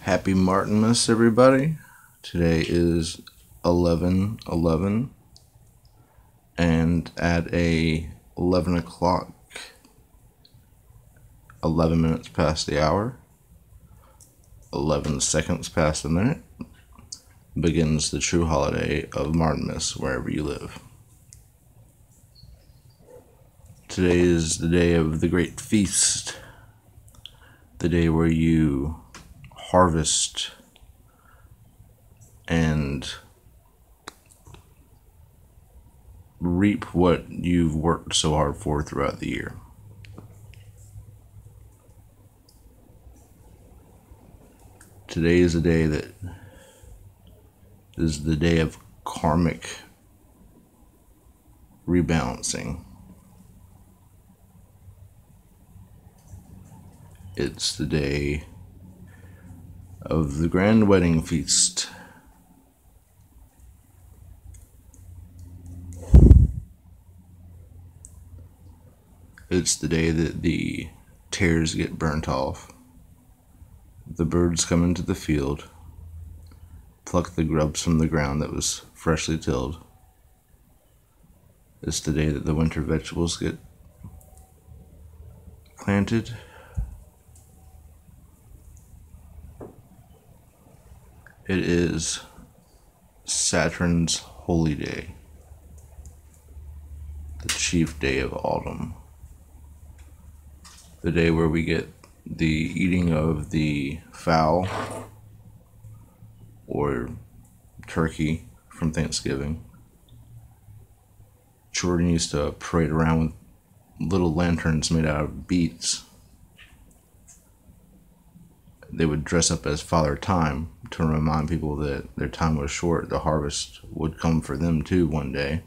Happy Martinmas, everybody. Today is 11/11, and at 11 o'clock, 11 minutes past the hour, 11 seconds past the minute, begins the true holiday of Martinmas wherever you live. Today is the day of the great feast, the day where you harvest and reap what you've worked so hard for throughout the year. Today is a day that is the day of karmic rebalancing. It's the day of the grand wedding feast. It's the day that the tares get burnt off, the birds come into the field, pluck the grubs from the ground that was freshly tilled. It's the day that the winter vegetables get planted. It is Saturn's holy day, the chief day of autumn, the day where we get the eating of the fowl or turkey from Thanksgiving. Children used to parade around with little lanterns made out of beets. They would dress up as Father Time to remind people that their time was short. The harvest would come for them too one day.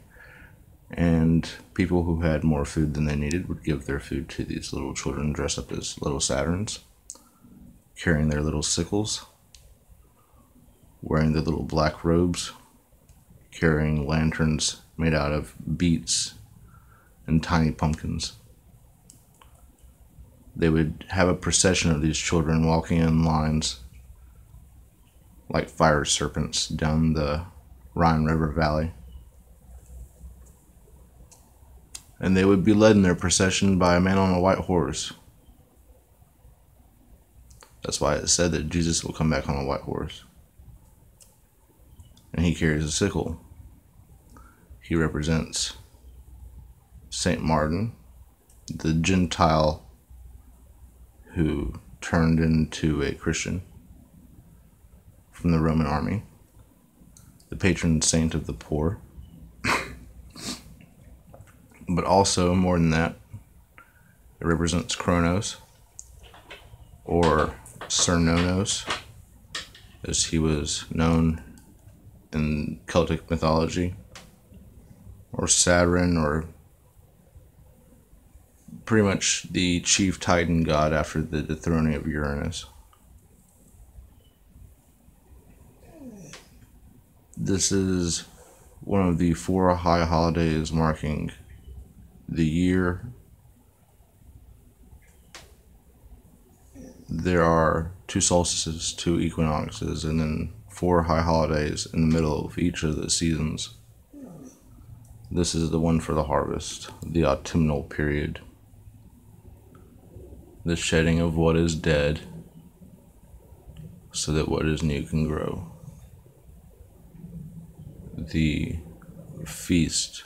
And people who had more food than they needed would give their food to these little children dressed up as little Saturns, carrying their little sickles, wearing their little black robes, carrying lanterns made out of beets and tiny pumpkins. They would have a procession of these children walking in lines like fire serpents down the Rhine River Valley. And they would be led in their procession by a man on a white horse. That's why it said that Jesus will come back on a white horse. And he carries a sickle. He represents Saint Martin, the Gentile who turned into a Christian from the Roman army, the patron saint of the poor. But also, more than that, it represents Kronos, or Cernunnos, as he was known in Celtic mythology, or Saturn, or pretty much the chief Titan god after the dethroning of Uranus. This is one of the 4 high holidays marking the year. There are 2 solstices, 2 equinoxes, and then 4 high holidays in the middle of each of the seasons. This is the one for the harvest, the autumnal period. The shedding of what is dead so that what is new can grow. The feast,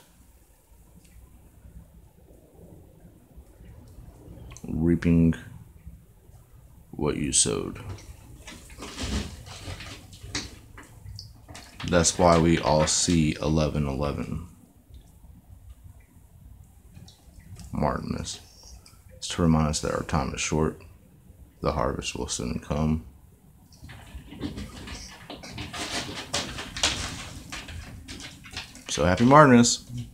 reaping what you sowed. That's why we all see 11/11. Martinmas. It's to remind us that our time is short. The harvest will soon come. So happy Martinmas.